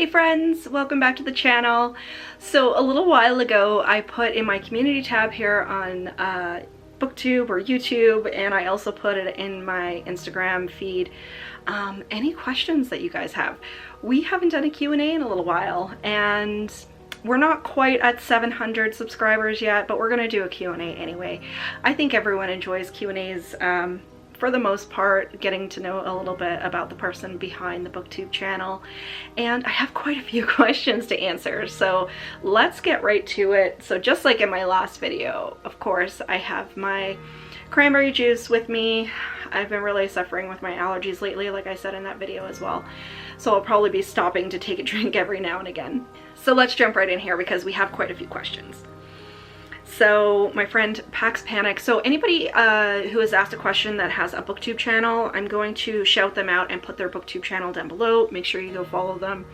friends, welcome back to the channel. So a little while ago I put in my community tab here on Booktube or YouTube, and I also put it in my Instagram feed, any questions that you guys have. We haven't done a Q&A in a little while, and we're not quite at 700 subscribers yet, but we're gonna do a Q&A anyway. I think everyone enjoys Q&As for the most part, getting to know a little bit about the person behind the Booktube channel, and I have quite a few questions to answer, so let's get right to it. So just like in my last video, of course, I have my cranberry juice with me. I've been really suffering with my allergies lately, like I said in that video as well, so I'll probably be stopping to take a drink every now and again. So let's jump right in here because we have quite a few questions. So my friend Pax Panic, so anybody who has asked a question that has a Booktube channel, I'm going to shout them out and put their Booktube channel down below. Make sure you go follow them.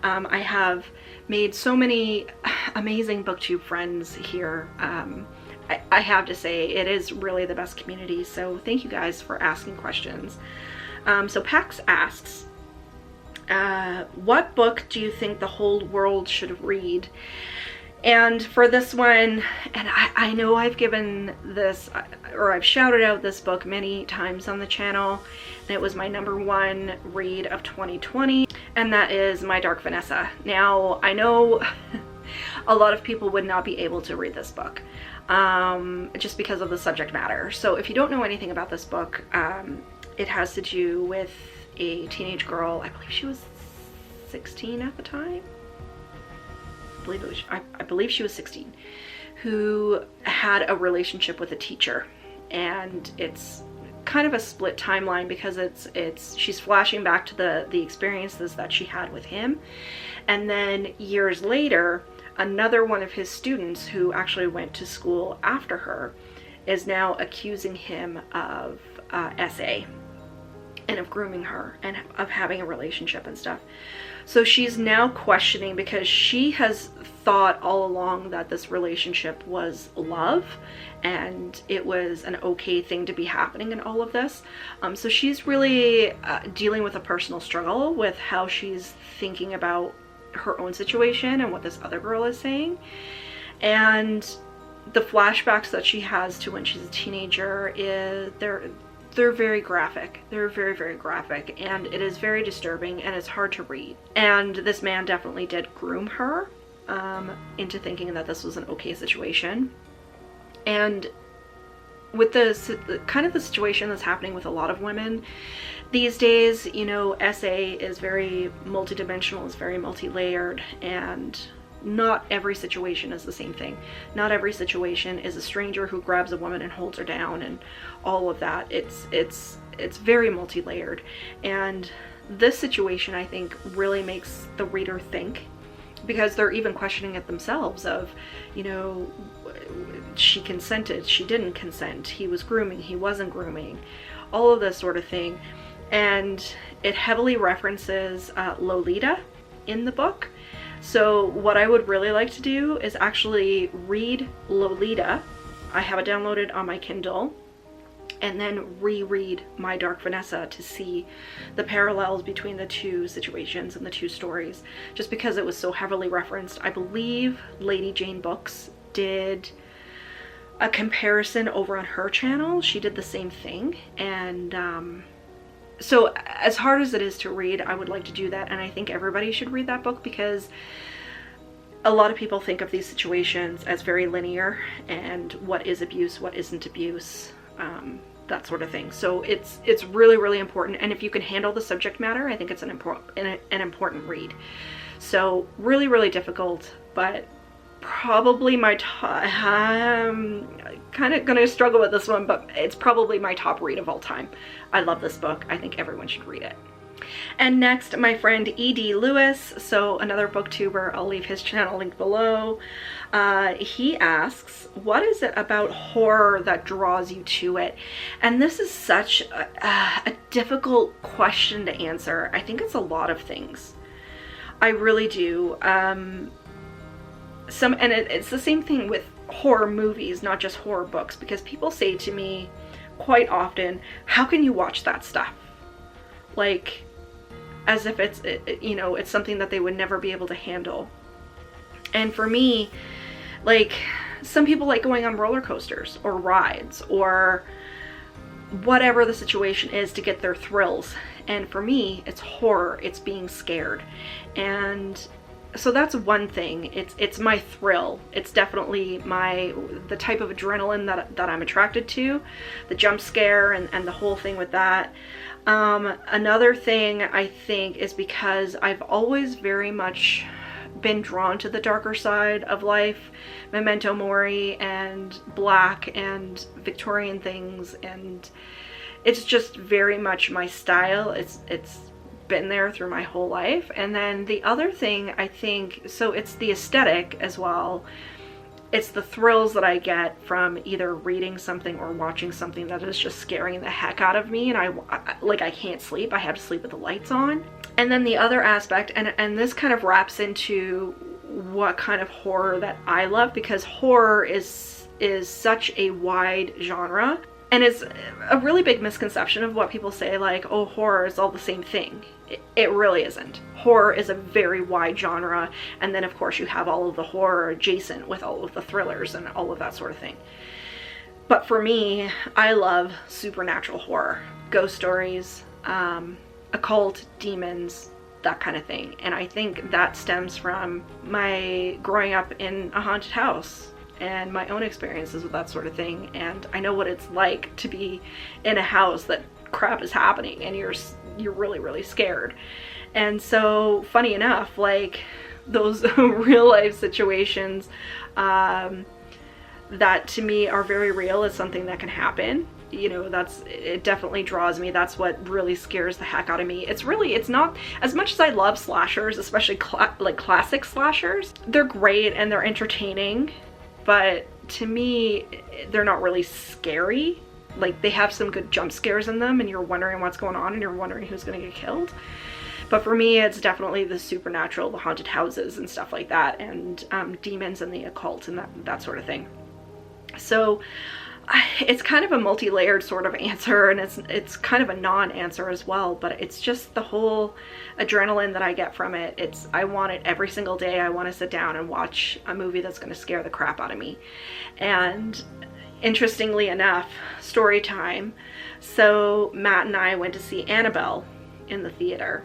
I have made so many amazing Booktube friends here. I have to say, it is really the best community, so thank you guys for asking questions. So Pax asks, what book do you think the whole world should read? And for this one, and I know I've given this, or I've shouted out this book many times on the channel, and it was my #1 read of 2020, and that is My Dark Vanessa. Now, I know a lot of people would not be able to read this book, just because of the subject matter. So if you don't know anything about this book, it has to do with a teenage girl, I believe she was 16 at the time. I believe she was 16, who had a relationship with a teacher, and it's kind of a split timeline because she's flashing back to the experiences that she had with him, and then years later another one of his students who actually went to school after her is now accusing him of SA and of grooming her and of having a relationship and stuff. So she's now questioning, because she has thought all along that this relationship was love and it was an okay thing to be happening in all of this. So she's really dealing with a personal struggle with how she's thinking about her own situation and what this other girl is saying. And the flashbacks that she has to when she's a teenager they're very graphic. They're very, very graphic, and it is very disturbing, and it's hard to read. And this man definitely did groom her into thinking that this was an okay situation. And with this kind of the situation that's happening with a lot of women these days, you know, SA is very multidimensional, is very multi-layered, and not every situation is the same thing. Not every situation is a stranger who grabs a woman and holds her down and all of that. It's very multi-layered, and this situation, I think, really makes the reader think, because they're even questioning it themselves of, you know, she consented, she didn't consent, he was grooming, he wasn't grooming, all of this sort of thing. And it heavily references Lolita in the book. So what I would really like to do is actually read Lolita. I have it downloaded on my Kindle, and then reread My Dark Vanessa to see the parallels between the two situations and the two stories, just because it was so heavily referenced. I believe Lady Jane Books did a comparison over on her channel. She did the same thing, and so as hard as it is to read, I would like to do that, and I think everybody should read that book, because a lot of people think of these situations as very linear, and what is abuse, what isn't abuse, that sort of thing. So it's really, really important, and if you can handle the subject matter, I think it's an important read. So really, really difficult, but probably my top, kind of gonna struggle with this one, but it's probably my top read of all time. I love this book. I think everyone should read it. And next, my friend E.D. Lewis, so another booktuber, I'll leave his channel linked below. He asks, what is it about horror that draws you to it? And this is such a difficult question to answer. I think it's a lot of things. I really do. It's the same thing with horror movies, not just horror books, because people say to me quite often, how can you watch that stuff? Like, as if it's, you know, it's something that they would never be able to handle. And for me, like, some people like going on roller coasters or rides or whatever the situation is to get their thrills. And for me, it's horror. It's being scared. And so that's one thing. It's my thrill. It's definitely the type of adrenaline that I'm attracted to, the jump scare and the whole thing with that. Another thing I think is because I've always very much been drawn to the darker side of life, Memento Mori and Black and Victorian things, and it's just very much my style. It's been there through my whole life. And then the other thing, I think, so it's the aesthetic as well. It's the thrills that I get from either reading something or watching something that is just scaring the heck out of me, and I can't sleep. I have to sleep with the lights on. And then the other aspect, and this kind of wraps into what kind of horror that I love, because horror is such a wide genre, and it's a really big misconception of what people say, like, oh, horror is all the same thing. It really isn't. Horror is a very wide genre, and then of course you have all of the horror adjacent with all of the thrillers and all of that sort of thing. But for me, I love supernatural horror, ghost stories, occult, demons, that kind of thing. And I think that stems from my growing up in a haunted house and my own experiences with that sort of thing. And I know what it's like to be in a house that crap is happening and you're really, really scared. And so, funny enough, like, those real life situations that to me are very real is something that can happen. You know, it definitely draws me. That's what really scares the heck out of me. It's not, as much as I love slashers, especially like classic slashers, they're great and they're entertaining, but to me, they're not really scary. Like, they have some good jump scares in them and you're wondering what's going on and you're wondering who's gonna get killed. But for me, it's definitely the supernatural, the haunted houses and stuff like that, and demons and the occult and that sort of thing. So it's kind of a multi-layered sort of answer, and it's kind of a non-answer as well, but it's just the whole adrenaline that I get from it. I want it every single day. I want to sit down and watch a movie that's going to scare the crap out of me. And interestingly enough, story time. So Matt and I went to see Annabelle in the theater,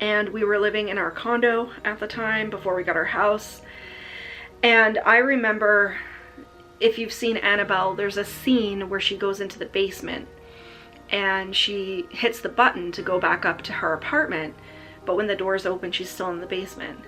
and we were living in our condo at the time before we got our house. And I remember, if you've seen Annabelle, there's a scene where she goes into the basement and she hits the button to go back up to her apartment, but when the doors open, she's still in the basement.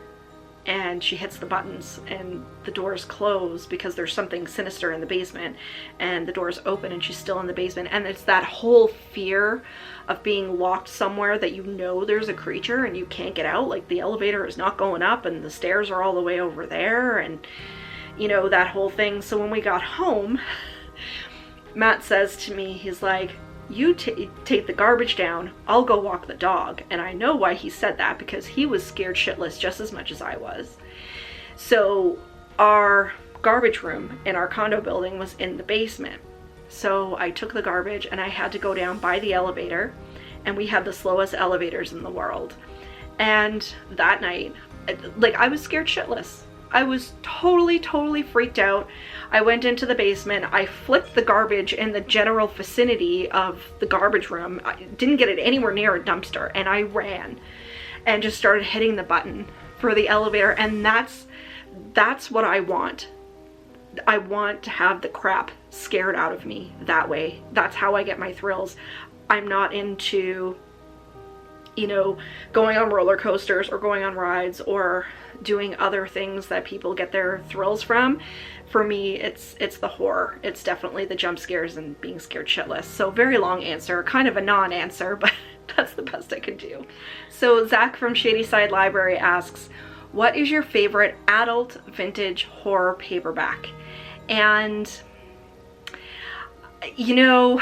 And she hits the buttons and the doors close because there's something sinister in the basement, and the doors open and she's still in the basement. And it's that whole fear of being locked somewhere that you know there's a creature and you can't get out. Like, the elevator is not going up and the stairs are all the way over there, and you know, that whole thing. So when we got home, Matt says to me, he's like, you take the garbage down, I'll go walk the dog. And I know why he said that, because he was scared shitless just as much as I was. So our garbage room in our condo building was in the basement. So I took the garbage and I had to go down by the elevator, and we had the slowest elevators in the world. And that night, like, I was scared shitless. I was totally freaked out. I went into the basement, I flipped the garbage in the general vicinity of the garbage room. I didn't get it anywhere near a dumpster, and I ran and just started hitting the button for the elevator. And that's what I want. I want to have the crap scared out of me that way. That's how I get my thrills. I'm not into, you know, going on roller coasters or going on rides or doing other things that people get their thrills from. For me, it's the horror. It's definitely the jump scares and being scared shitless. So very long answer, kind of a non-answer, but that's the best I could do. So Zach from Shady Side Library asks, what is your favorite adult vintage horror paperback? And, you know,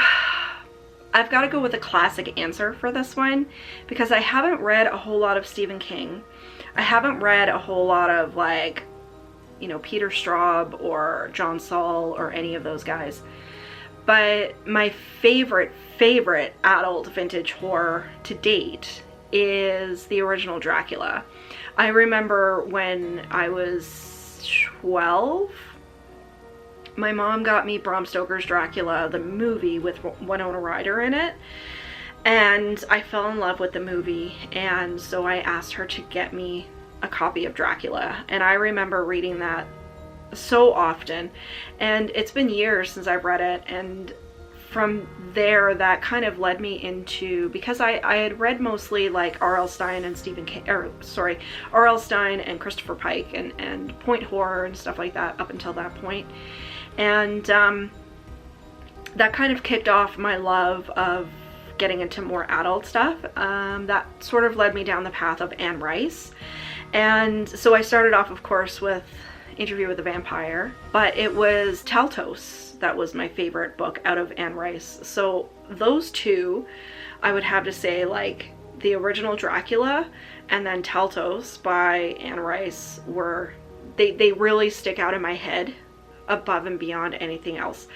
I've got to go with a classic answer for this one, because I haven't read a whole lot of Stephen King. I haven't read a whole lot of, like, you know, Peter Straub or John Saul or any of those guys. But my favorite adult vintage horror to date is the original Dracula. I remember when I was 12, my mom got me Bram Stoker's Dracula, the movie with Winona Ryder in it, and I fell in love with the movie, and so I asked her to get me a copy of Dracula, and I remember reading that so often, and it's been years since I've read it, and from there that kind of led me into, because I had read mostly like R.L. Stine and R.L. Stine and Christopher Pike and point horror and stuff like that up until that point, and that kind of kicked off my love of getting into more adult stuff. That sort of led me down the path of Anne Rice, and so I started off, of course, with Interview with the Vampire, but it was Taltos that was my favorite book out of Anne Rice. So those two, I would have to say, like the original Dracula and then Taltos by Anne Rice, were they really stick out in my head above and beyond anything else.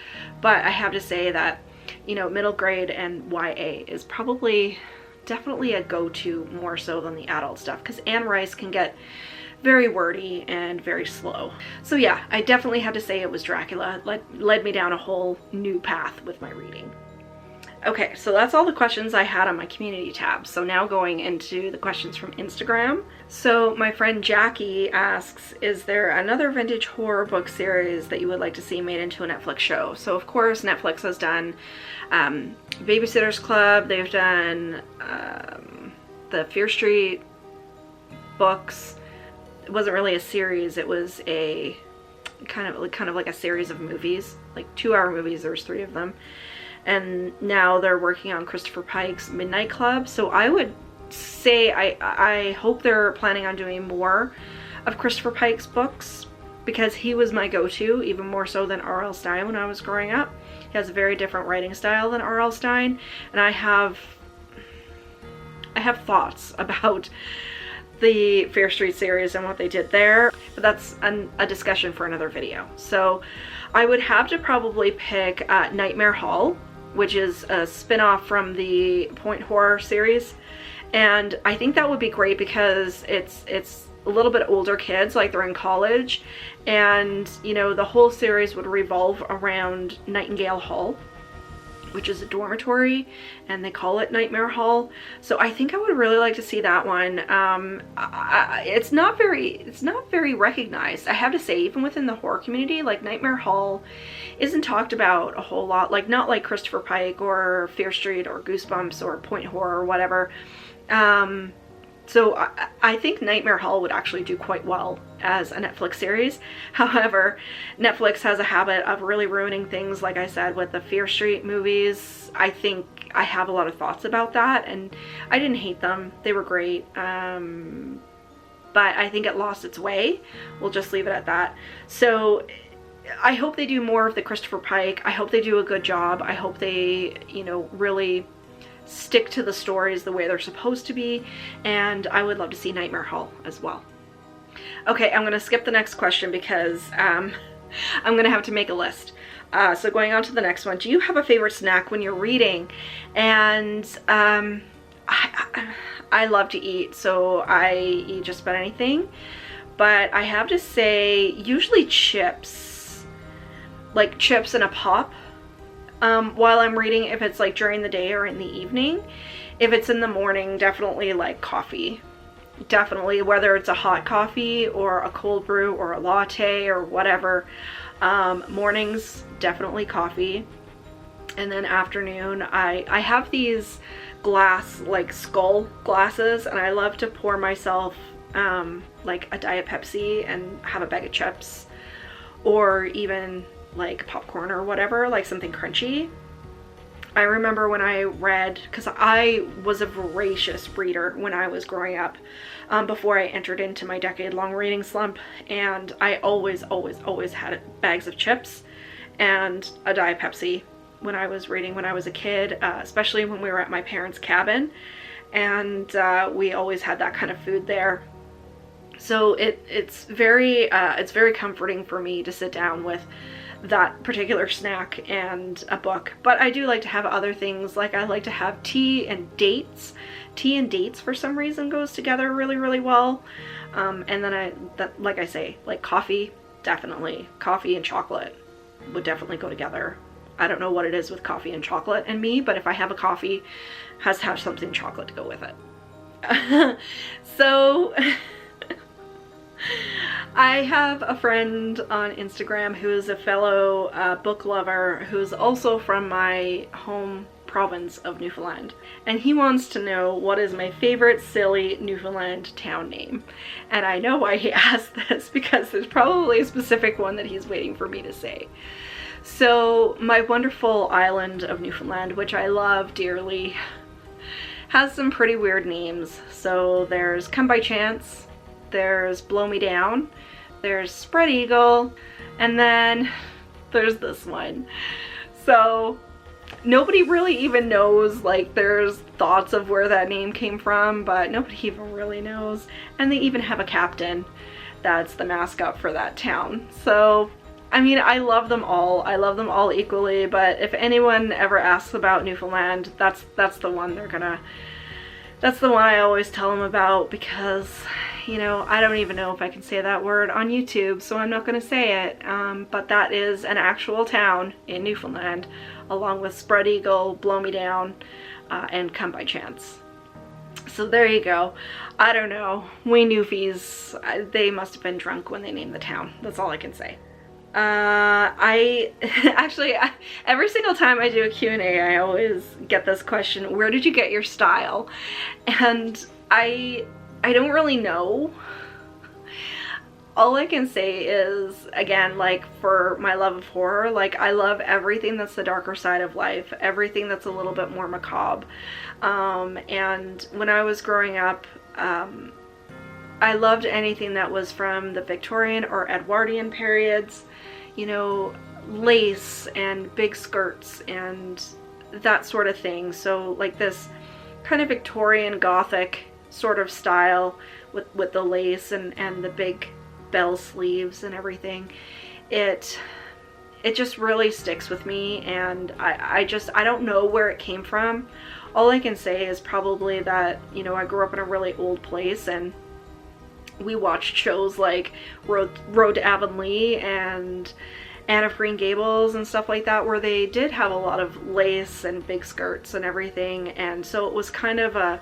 But I have to say that, you know, middle grade and YA is probably definitely a go-to more so than the adult stuff, because Anne Rice can get very wordy and very slow. So yeah, I definitely have to say it was Dracula. Led me down a whole new path with my reading. Okay, so that's all the questions I had on my community tab. So now going into the questions from Instagram. So my friend Jackie asks, is there another vintage horror book series that you would like to see made into a Netflix show? So of course Netflix has done Babysitter's Club, they've done the Fear Street books. It wasn't really a series, it was a kind of like a series of movies, like 2-hour movies. There's 3 of them, and now they're working on Christopher Pike's Midnight Club. So I would say I hope they're planning on doing more of Christopher Pike's books, because he was my go-to, even more so than R.L. Stine when I was growing up. He has a very different writing style than R.L. Stine, and I have thoughts about the Fear Street series and what they did there, but that's a discussion for another video. So I would have to probably pick Nightmare Hall, which is a spin-off from the point horror series, and I think that would be great because it's a little bit older kids, like they're in college, and you know, the whole series would revolve around Nightingale Hall, which is a dormitory, and they call it Nightmare Hall. So I think I would really like to see that one. It's not very recognized, I have to say, even within the horror community. Like Nightmare Hall isn't talked about a whole lot, like not like Christopher Pike or Fear Street or Goosebumps or point horror or whatever. So I think Nightmare Hall would actually do quite well as a Netflix series. However, Netflix has a habit of really ruining things, like I said, with the Fear Street movies. I think I have a lot of thoughts about that, and I didn't hate them. They were great. But I think it lost its way. We'll just leave it at that. So I hope they do more of the Christopher Pike. I hope they do a good job. I hope they, you know, really stick to the stories the way they're supposed to be, and I would love to see Nightmare Hall as well. Okay, I'm gonna skip the next question because I'm gonna have to make a list. So going on to the next one, do you have a favorite snack when you're reading? And I love to eat, so I eat just about anything, but I have to say usually chips, like chips and a pop. While I'm reading, if it's like during the day or in the evening. If it's in the morning, definitely like coffee. Definitely, whether it's a hot coffee or a cold brew or a latte or whatever. Mornings, definitely coffee. And then afternoon, I have these glass, like skull glasses, and I love to pour myself like a Diet Pepsi and have a bag of chips, or even like popcorn or whatever, like something crunchy. I remember when I read, because I was a voracious reader when I was growing up, before I entered into my decade-long reading slump, and I always had bags of chips and a Diet Pepsi when I was reading when I was a kid, especially when we were at my parents' cabin, and we always had that kind of food there. So it's very comforting for me to sit down with that particular snack and a book. But I do like to have other things, like I like to have tea and dates. Tea and dates for some reason goes together really, really well. And then like I say, like coffee, definitely. Coffee and chocolate would definitely go together. I don't know what it is with coffee and chocolate and me, but if I have a coffee, it has to have something chocolate to go with it. So I have a friend on Instagram who is a fellow book lover who's also from my home province of Newfoundland, and he wants to know what is my favorite silly Newfoundland town name. And I know why he asked this, because there's probably a specific one that he's waiting for me to say. So my wonderful island of Newfoundland, which I love dearly, has some pretty weird names. So there's Come By Chance, there's Blow Me Down, there's Spread Eagle, and then there's this one. So nobody really even knows, like there's thoughts of where that name came from, but nobody even really knows. And they even have a captain that's the mascot for that town. So I mean, I love them all. I love them all equally, but if anyone ever asks about Newfoundland, that's the one that's the one I always tell them about, because, you know, I don't even know if I can say that word on YouTube, so I'm not going to say it. But that is an actual town in Newfoundland, along with Spread Eagle, Blow Me Down, and Come By Chance. So there you go. I don't know. We Newfies, they must have been drunk when they named the town. That's all I can say. Every single time I do a Q&A, I always get this question, where did you get your style? And I don't really know. All I can say is, again, like for my love of horror, like I love everything that's the darker side of life, everything that's a little bit more macabre. And when I was growing up, I loved anything that was from the Victorian or Edwardian periods, you know, lace and big skirts and that sort of thing. So like this kind of Victorian Gothic sort of style with the lace and the big bell sleeves and everything. It just really sticks with me, and I don't know where it came from. All I can say is probably that, you know, I grew up in a really old place, and we watched shows like Road to Avonlea and Anne of Green Gables and stuff like that, where they did have a lot of lace and big skirts and everything. And so it was kind of a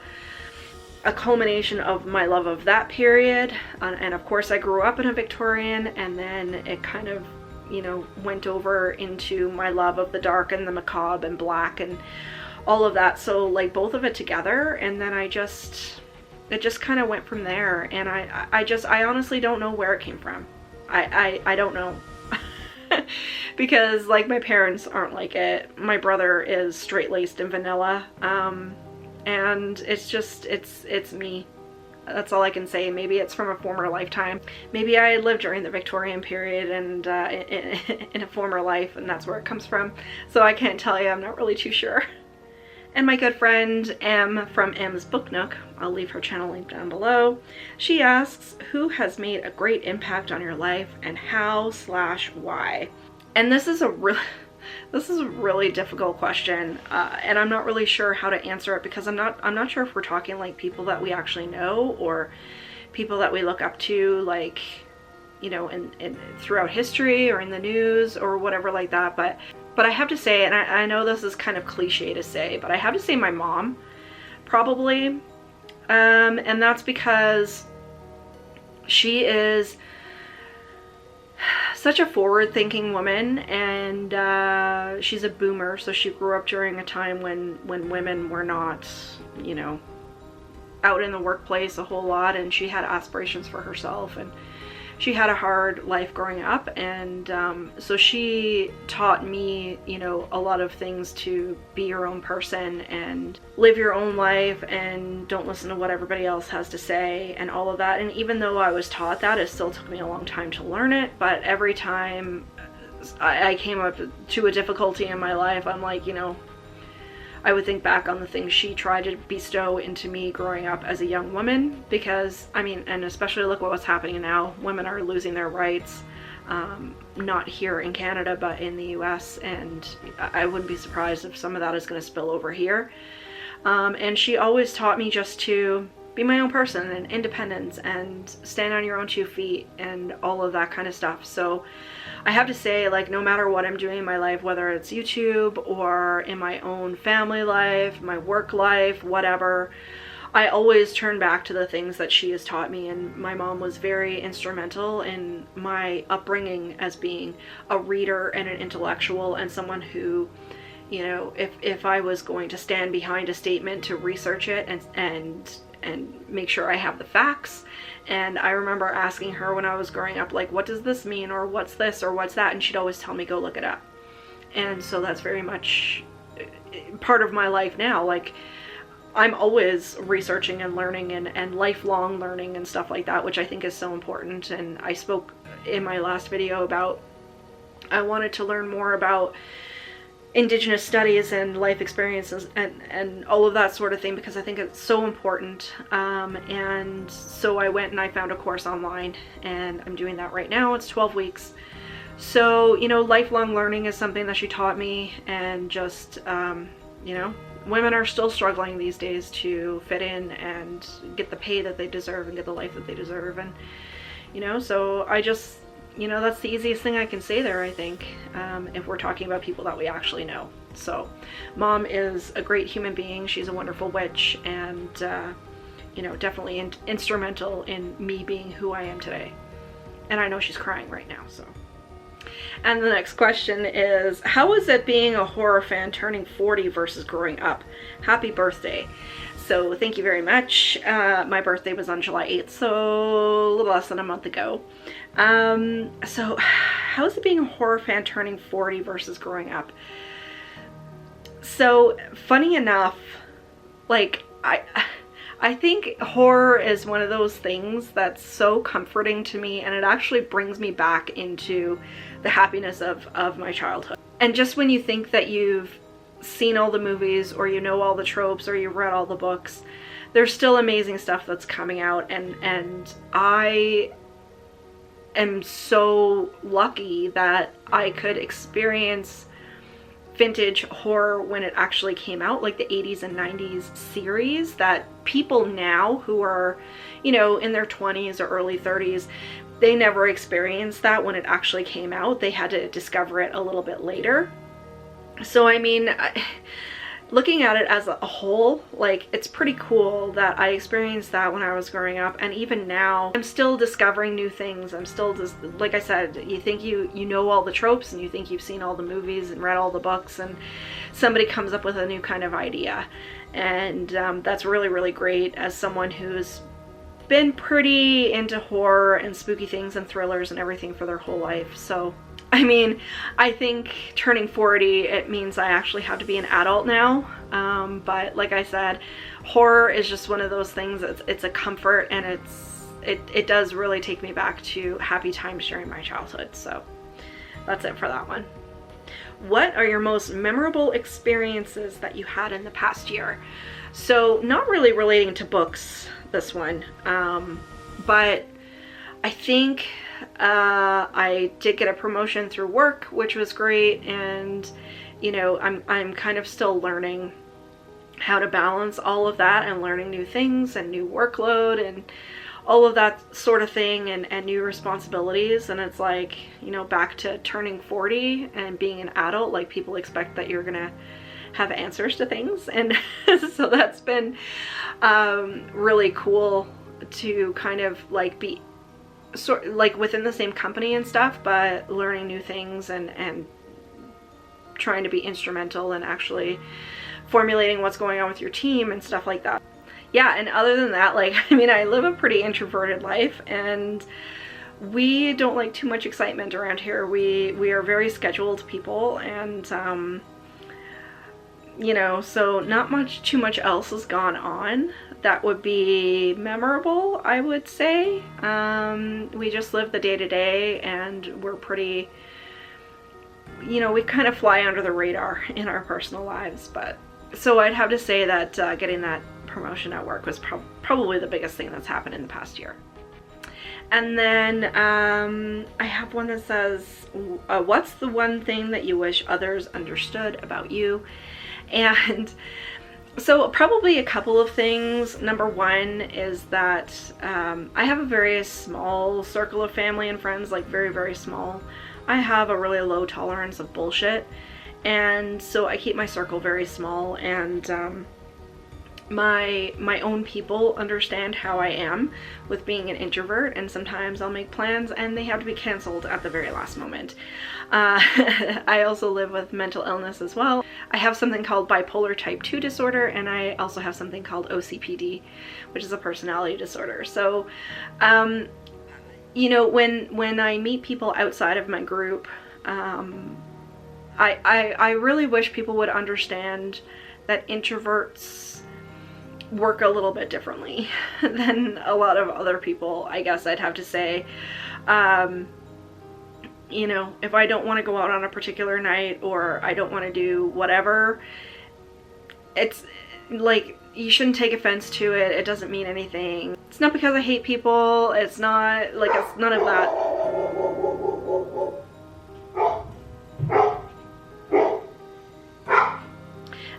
culmination of my love of that period. And of course I grew up in a Victorian, and then it kind of, you know, went over into my love of the dark and the macabre and black and all of that. So like both of it together, and then it just kind of went from there. And I honestly don't know where it came from. I don't know. Because like my parents aren't like it. My brother is straight-laced and vanilla. And it's me. That's all I can say. Maybe it's from a former lifetime. Maybe I lived during the Victorian period and in a former life, and that's where it comes from. So I can't tell you. I'm not really too sure. And my good friend Em from Em's Book Nook, I'll leave her channel link down below. She asks, who has made a great impact on your life, and how/why? And this is a really difficult question, and I'm not really sure how to answer it, because I'm not sure if we're talking like people that we actually know or people that we look up to, like, you know, in throughout history or in the news or whatever like that. But I have to say, and I know this is kind of cliche to say, but I have to say my mom, probably. And that's because she is such a forward-thinking woman, and she's a boomer, so she grew up during a time when women were not, you know, out in the workplace a whole lot, and she had aspirations for herself, and she had a hard life growing up. And so she taught me, you know, a lot of things, to be your own person and live your own life and don't listen to what everybody else has to say and all of that. And even though I was taught that, it still took me a long time to learn it. But every time I came up to a difficulty in my life, I'm like, you know, I would think back on the things she tried to bestow into me growing up as a young woman, because, I mean, and especially look what's happening now. Women are losing their rights. not here in Canada, but in the US, and I wouldn't be surprised if some of that is going to spill over here. And she always taught me just to be my own person and independence and stand on your own 2 feet and all of that kind of stuff. So I have to say, like, no matter what I'm doing in my life, whether it's YouTube or in my own family life, my work life, whatever, I always turn back to the things that she has taught me. And my mom was very instrumental in my upbringing as being a reader and an intellectual, and someone who, you know, if I was going to stand behind a statement, to research it and make sure I have the facts. And I remember asking her when I was growing up, like, what does this mean, or what's this, or what's that? And she'd always tell me, go look it up. And so that's very much part of my life now. Like, I'm always researching and learning and lifelong learning and stuff like that, which I think is so important. And I spoke in my last video about, I wanted to learn more about Indigenous studies and life experiences and all of that sort of thing, because I think it's so important. And so I went and I found a course online, and I'm doing that right now. It's 12 weeks. So, you know, lifelong learning is something that she taught me, and just, you know, women are still struggling these days to fit in and get the pay that they deserve and get the life that they deserve. And, you know, so I just, you know, that's the easiest thing I can say there, I think, if we're talking about people that we actually know. So Mom is a great human being. She's a wonderful witch, and, you know, definitely instrumental in me being who I am today. And I know she's crying right now, so. And the next question is, how is it being a horror fan turning 40 versus growing up? Happy birthday. So thank you very much. My birthday was on July 8th, so a little less than a month ago. So how is it being a horror fan turning 40 versus growing up? So funny enough, like, I think horror is one of those things that's so comforting to me, and it actually brings me back into the happiness of my childhood. And just when you think that you've seen all the movies, or you know all the tropes, or you've read all the books, there's still amazing stuff that's coming out, and I am so lucky that I could experience vintage horror when it actually came out, like the 80s and 90s series that people now who are, you know, in their 20s or early 30s, they never experienced that when it actually came out. They had to discover it a little bit later. So I mean, looking at it as a whole, like, it's pretty cool that I experienced that when I was growing up, and even now I'm still discovering new things. I'm still just, like I said, you think you know all the tropes, and you think you've seen all the movies and read all the books, and somebody comes up with a new kind of idea. And that's really, really great as someone who's been pretty into horror and spooky things and thrillers and everything for their whole life. So I mean, I think turning 40, it means I actually have to be an adult now. But like I said, horror is just one of those things. It's a comfort, and it does really take me back to happy times during my childhood. So that's it for that one. What are your most memorable experiences that you had in the past year? So not really relating to books, this one, but I think I did get a promotion through work, which was great. And, you know, I'm kind of still learning how to balance all of that, and learning new things and new workload and all of that sort of thing, and new responsibilities. And it's like, you know, back to turning 40 and being an adult, like, people expect that you're gonna have answers to things. And so that's been really cool to kind of like be sort like within the same company and stuff, but learning new things and trying to be instrumental in actually formulating what's going on with your team and stuff like that. Yeah, and other than that, like, I mean, I live a pretty introverted life, and we don't like too much excitement around here. We are very scheduled people, and you know, so not too much else has gone on that would be memorable, I would say. We just live the day-to-day, and we're pretty, you know, we kind of fly under the radar in our personal lives. But so I'd have to say that getting that promotion at work was probably the biggest thing that's happened in the past year. And then I have one that says, what's the one thing that you wish others understood about you? And so probably a couple of things. Number one is that I have a very small circle of family and friends, like very, very small. I have a really low tolerance of bullshit, and so I keep my circle very small, and my own people understand how I am with being an introvert, and sometimes I'll make plans and they have to be canceled at the very last moment. I also live with mental illness as well. I have something called bipolar type 2 disorder, and I also have something called OCPD, which is a personality disorder. So you know, when I meet people outside of my group, I really wish people would understand that introverts work a little bit differently than a lot of other people, I guess I'd have to say. You know, if I don't want to go out on a particular night, or I don't want to do whatever, it's like, you shouldn't take offense to it. It doesn't mean anything. It's not because I hate people. It's not like, it's none of that.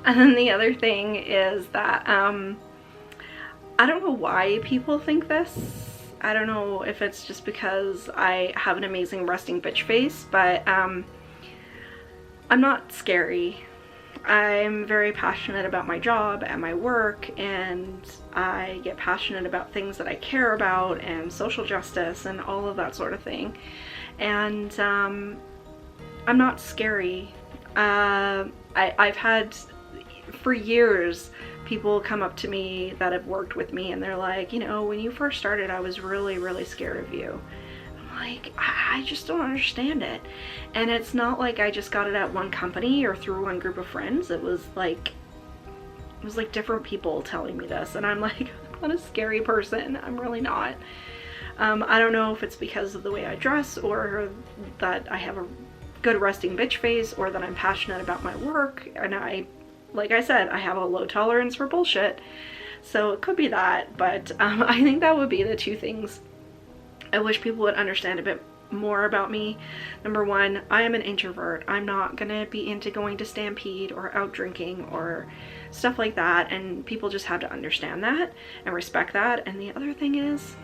And then the other thing is that I don't know why people think this. I don't know if it's just because I have an amazing resting bitch face, but I'm not scary. I'm very passionate about my job and my work, and I get passionate about things that I care about, and social justice and all of that sort of thing. And I'm not scary. I've had, for years, people come up to me that have worked with me, and they're like, you know, when you first started, I was really, really scared of you. Like, I just don't understand it. And it's not like I just got it at one company or through one group of friends. It was like different people telling me this, and I'm like, I'm not a scary person. I'm really not. I don't know if it's because of the way I dress, or that I have a good resting bitch face, or that I'm passionate about my work, and like I said, I have a low tolerance for bullshit. So it could be that, but I think that would be the two things I wish people would understand a bit more about me. Number one, I am an introvert. I'm not gonna be into going to Stampede or out drinking or stuff like that, and people just have to understand that and respect that. And the other thing is,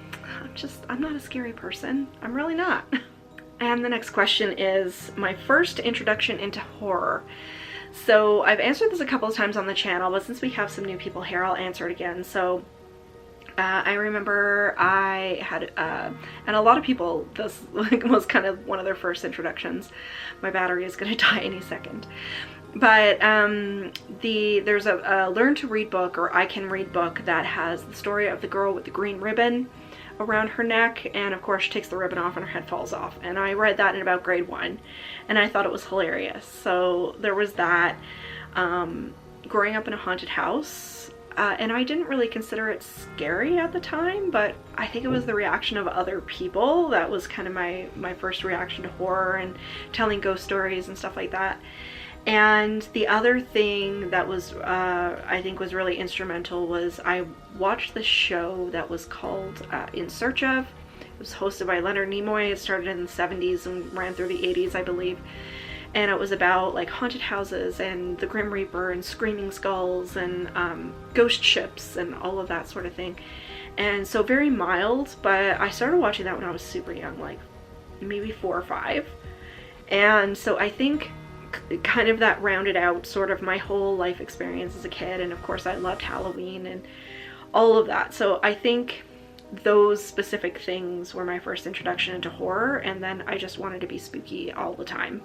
I'm not a scary person. I'm really not. And the next question is my first introduction into horror. So I've answered this a couple of times on the channel, but since we have some new people here, I'll answer it again. So I remember I had, and a lot of people, this was kind of one of their first introductions. My battery is going to die any second. But there's a Learn to Read book, or I Can Read book, that has the story of the girl with the green ribbon around her neck, and of course she takes the ribbon off and her head falls off. And I read that in about grade 1, and I thought it was hilarious. So there was that. Growing up in a haunted house, and I didn't really consider it scary at the time, but I think it was the reaction of other people that was kind of my first reaction to horror and telling ghost stories and stuff like that. And the other thing that was, I think was really instrumental, was I watched this show that was called In Search Of. It was hosted by Leonard Nimoy. It started in the 70s and ran through the 80s, I believe. And it was about like haunted houses and the Grim Reaper and screaming skulls and ghost ships and all of that sort of thing. And so very mild, but I started watching that when I was super young, like maybe 4 or 5. And so I think kind of that rounded out sort of my whole life experience as a kid. And of course I loved Halloween and all of that. So I think those specific things were my first introduction into horror, and then I just wanted to be spooky all the time.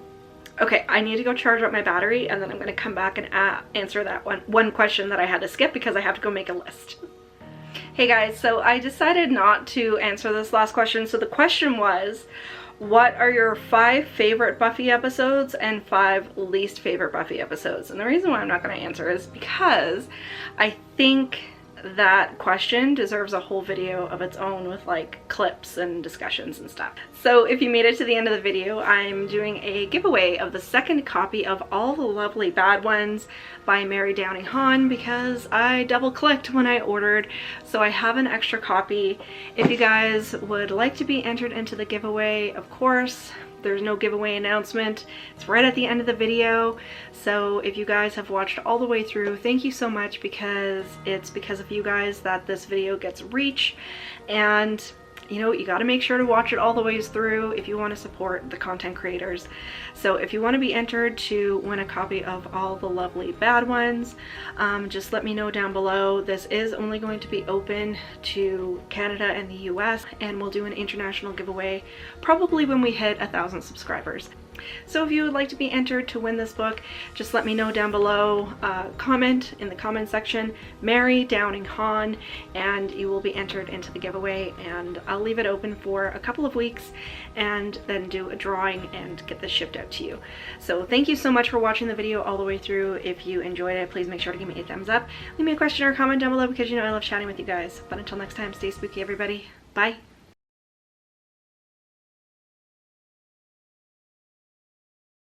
Okay, I need to go charge up my battery, and then I'm going to come back and answer that one question that I had to skip because I have to go make a list. Hey guys, so I decided not to answer this last question. So the question was, what are your 5 favorite Buffy episodes and 5 least favorite Buffy episodes? And the reason why I'm not going to answer is because I think that question deserves a whole video of its own with like clips and discussions and stuff. So if you made it to the end of the video, I'm doing a giveaway of the second copy of All the Lovely Bad Ones by Mary Downing Hahn, because I double clicked when I ordered, so I have an extra copy. If you guys would like to be entered into the giveaway, of course, there's no giveaway announcement. It's right at the end of the video. So if you guys have watched all the way through, thank you so much, because it's because of you guys that this video gets reach. And you know, you got to make sure to watch it all the ways through if you want to support the content creators. So if you want to be entered to win a copy of All the Lovely Bad Ones, just let me know down below. This is only going to be open to Canada and the US, and we'll do an international giveaway probably when we hit 1,000 subscribers. So if you would like to be entered to win this book, just let me know down below. Comment in the comment section, Mary Downing Hahn, and you will be entered into the giveaway. And I'll leave it open for a couple of weeks and then do a drawing and get this shipped out to you. So thank you so much for watching the video all the way through. If you enjoyed it, please make sure to give me a thumbs up. Leave me a question or a comment down below, because you know I love chatting with you guys. But until next time, stay spooky, everybody. Bye.